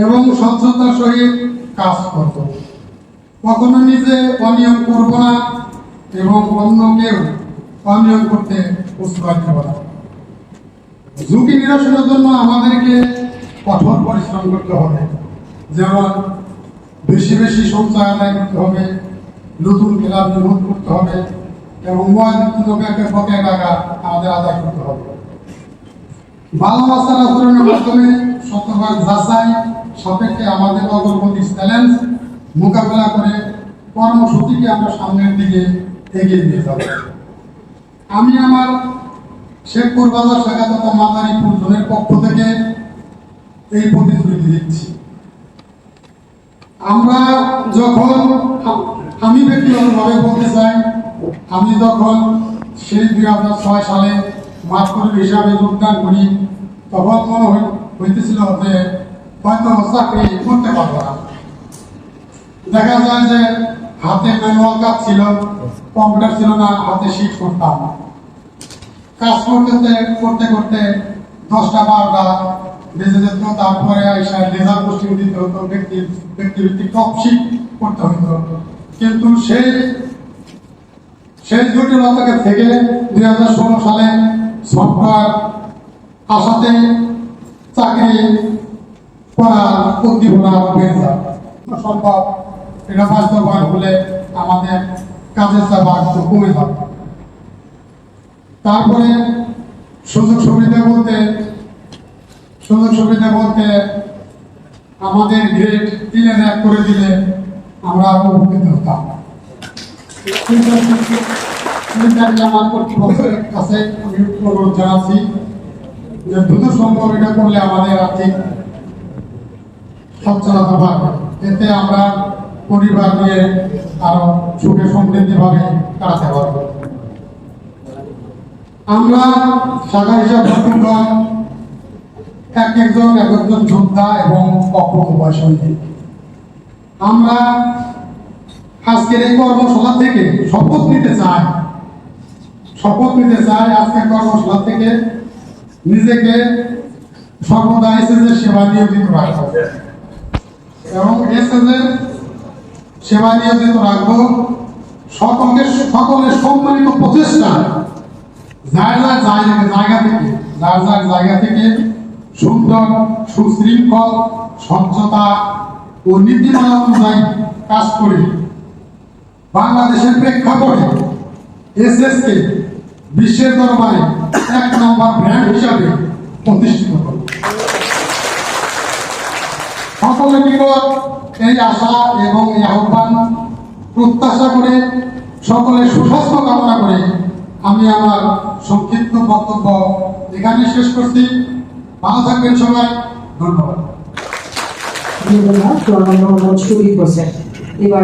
এবং স্বচ্ছতার সহিত কাজ করব। কখনো নিজে অনিয়ম করব না এবং অন্যকেও অনিয়ম করতে উৎসাহিত দেব না। ঝুঁকি নিরসনের জন্য আমাদেরকে কঠোর পরিশ্রম করতে হবে, যেমন বেশি বেশি সঞ্চয় আদায় করতে হবে, নতুন ক্লাব নির্মাণ করতে হবে এবং ব্যাংকের বকেয়া টাকা আমাদের আদায় করতে হবে। ভালো আচার আচরণের মাধ্যমে শতভাগ যাচাই সাপেক্ষে আমাদের অগ্রগতি চ্যালেঞ্জ মোকাবেলা করে কর্মসূচিকে আমরা সামনের দিকে এগিয়ে নিয়ে যাব। আমি আমার শেখপুর বাজার শাখা তথা মাদারীপুর জোনের পক্ষ থেকে এই প্রতিশ্রুতি দিচ্ছি। আমরা যখন আমি ব্যক্তিগতভাবে বলতে চাই, আমি যখন সেই 2006 সালে মাস্টার হিসাবে যোগদান করি, তখন মনে হইতেছিল যে হয়তো চাকরি করতে পারবো না। দেখা যায় যে হাতে ম্যানুয়াল কাজ ছিল, কম্পিউটার ছিল না, হাতে শিট করতাম। কাজ করতে করতে 10টা 12টা বেজে যেত। তারপরে লেজার পোস্টিং দিতে হতো, ব্যক্তিভিত্তিক টপ শিট করতে হতো। কিন্তু সেই জটিলতা থেকে 2016 সালে সফটওয়্যার আসাতে চাকরি করার উদ্দীপনা বেড়ে যায়। সম্ভব এটা বাস্তবায়ন হলে আমাদের কাজের চাপ একটু কমে যাবে। তারপরে সুযোগ সুবিধা বলতে আমাদের গ্রেড 3 1 করে দিলে আমরা উপকৃত হতাম। আমার কর্তৃপক্ষের কাছে আমি অনুরোধ জানাচ্ছি যে দ্রুত সম্ভব এটা করলে আমাদের আর্থিক সচ্ছলতা বাড়বে। এতে আমরা পরিবার নিয়ে আরো সুখে সমৃদ্ধি ভাবে কাটাতে পারব। আমরা শাখা হিসাবে এক একজন যোদ্ধা এবং অপূর্ণ সৈনিক। আমরা আজকের এই কর্মশালা থেকে শপথ নিতে চাই আজকের কর্মশালা থেকে নিজেকে সর্বদা এসএসের সেবা নিয়োজিত রাখবো এবং এসএসের সেবা নিয়োজিত রাখবো। সকলের সম্মানিত প্রচেষ্টা যার জায়গা থেকে সুন্দর সুশৃঙ্খল স্বচ্ছতা ও নীতিমালা অনুযায়ী কাজ করে বাংলাদেশের প্রেক্ষাপটে এসএসকে বিশ্বের দরবারে 1 নম্বর ব্র্যান্ড হিসাবে প্রতিষ্ঠিত করব। সকলের নিকট এই আশা এবং এই আহ্বান প্রত্যাশা করে সকলের সুস্বাস্থ্য কামনা করে আমি আমার সংক্ষিপ্ত বক্তব্য এখানে শেষ করছি। ভালো থাকবেন সবাই, ধন্যবাদ। এবার